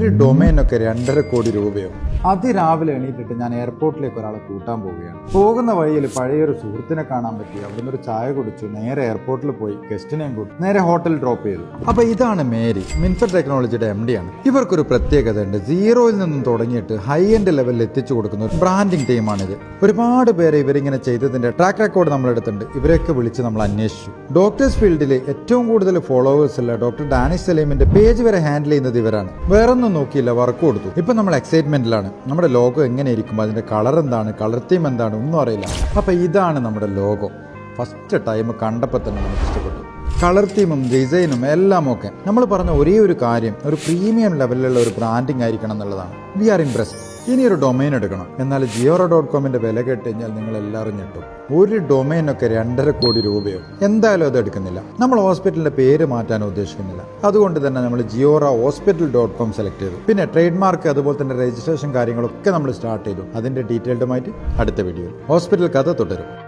ഒരു ഡൊമൈനൊക്കെ 2.5 കോടി രൂപയോ? അതിരാവിലെ എണീറ്റിട്ട് ഞാൻ എയർപോർട്ടിലേക്ക് ഒരാളെ കൂട്ടാൻ പോവുകയാണ്. പോകുന്ന വഴിയിൽ പഴയൊരു സുഹൃത്തിനെ കാണാൻ പറ്റി. അവിടുന്ന് ഒരു ചായ കുടിച്ചു. നേരെ എയർപോർട്ടിൽ പോയി ഗസ്റ്റിനെയും കൂട്ടി നേരെ ഹോട്ടൽ ഡ്രോപ്പ് ചെയ്തു. അപ്പൊ ഇതാണ് മേരി, മിൻഫെഡ് ടെക്നോളജിയുടെ MD ആണ്. ഇവർക്കൊരു പ്രത്യേകത ഉണ്ട്. സീറോയിൽ നിന്നും തുടങ്ങിയിട്ട് ഹൈ എൻഡ് ലെവലിൽ എത്തിച്ചു കൊടുക്കുന്ന ഒരു ബ്രാൻഡിംഗ് ടീമാണിത്. ഒരുപാട് പേരെ ഇവരിങ്ങനെ ചെയ്തതിന്റെ ട്രാക്ക് റെക്കോർഡ് നമ്മളെടുത്തുണ്ട്. ഇവരെയൊക്കെ വിളിച്ച് നമ്മൾ അന്വേഷിച്ചു. ഡോക്ടേഴ്സ് ഫീൽഡിൽ ഏറ്റവും കൂടുതൽ ഫോളോവേഴ്സ് ഉള്ള ഡോക്ടർ ഡാനിഷ് സലീമിന്റെ പേജ് വരെ ഹാൻഡിൽ ചെയ്യുന്നത് ഇവരാണ്. വേറൊന്നും നോക്കിയില്ല, വർക്ക് കൊടുത്തു. ഇപ്പൊ നമ്മൾ എക്സൈറ്റ്മെന്റിലാണ്. നമ്മുടെ ലോഗോ എങ്ങനെ ഇരിക്കും, അതിന്റെ കളർ എന്താണ്, കളർ തീം എന്താണ്, ഒന്നും അറിയില്ല. അപ്പൊ ഇതാണ് നമ്മുടെ ലോഗോ. ഫസ്റ്റ് ടൈം കണ്ടപ്പോൾ തന്നെ നമുക്ക് ഇഷ്ടപ്പെട്ടു. കളർ തീമും ഡിസൈനും എല്ലാം ഒക്കെ. നമ്മൾ പറഞ്ഞ ഒരേ ഒരു കാര്യം, ഒരു പ്രീമിയം ലെവലിലുള്ള ഒരു ബ്രാൻഡിങ് ആയിരിക്കണം എന്നുള്ളതാണ്. We are impressed. ഇനി ഒരു ഡൊമൈൻ എടുക്കണം. എന്നാൽ ജിയോറോ.com വില കേട്ട് കഴിഞ്ഞാൽ നിങ്ങൾ എല്ലാവരും ഞെട്ടും. ഒരു ഡൊമൈനൊക്കെ 2.5 കോടി രൂപയോ? എന്തായാലും അത് എടുക്കുന്നില്ല. നമ്മൾ ഹോസ്പിറ്റലിന്റെ പേര് മാറ്റാൻ ഉദ്ദേശിക്കുന്നില്ല. അതുകൊണ്ട് തന്നെ നമ്മൾ ജിയോറ.hospital.com സെലക്ട് ചെയ്തു. പിന്നെ ട്രേഡ് മാർക്ക് അതുപോലെ തന്നെ രജിസ്ട്രേഷൻ കാര്യങ്ങളൊക്കെ നമ്മൾ സ്റ്റാർട്ട് ചെയ്തു. അതിന്റെ ഡീറ്റെയിൽഡുമായിട്ട് അടുത്ത വീഡിയോയിൽ ഹോസ്പിറ്റൽ കഥ തുടരും.